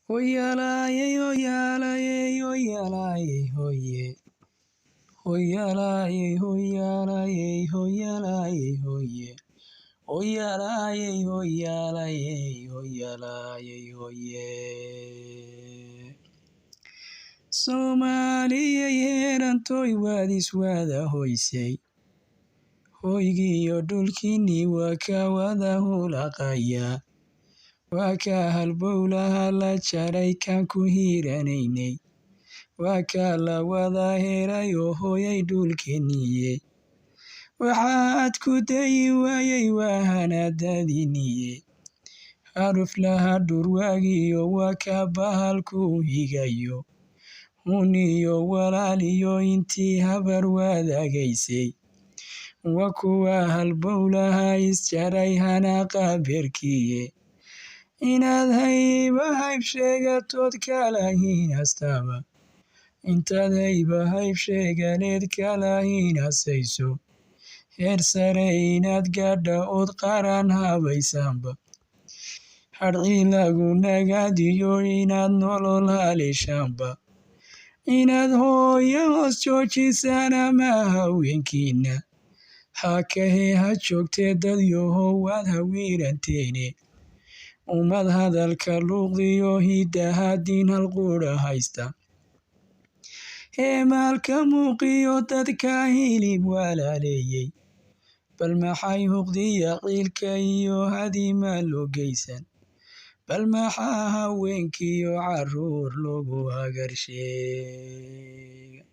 Hoyalaye, hoyalaye, hoyalaye, hoye. Hoyalaye, hoyalaye, hoyalaye, hoye. Hoyalaye, hoyalaye, hoyalaye, hoye. Soomaaliya yeerantoy waad iswada hoysay. Hoygiyo dhulkiinni waa ka wada hulaqaya. Waa ka halbowlaha la jaray kaan ku hiiranaynay. Waa ka la wada helay oo hooyay dhulkeeniye. Waxaad ku dayi waayay waa hanaadadiiniye. Haruf laha dhurwaagiyo waa ka bahalku higayo. Huniyo walaaliyo intii habar wadaagaysay. Waa kuwa halbowlaha isjaray hanaaqa beerkiye. Inaad hayb sheegatood kala hinaastaba. Intaad hayb sheeganeed kala hinaasayso. Heer sare inaad gaadha ood qaran habaysanba. Hadhcii lagu nagaadiyo inaad nolol haleeshaanba. Inaad hooyo hoos joojisaan ama haweenkiina. Hakahe ha joogtee dad yahow waad hawiiranteene. Ummad hadalka luuqdiyo hiddaha diin halquudha haysta. Heemaalka muuqiyo dadka hilib walaaleeyay. Bal maxay huqdiya ciilka iyo hadiima loo geysan. Bal maxaa haweenkiyo carruur loogu hagarsheega.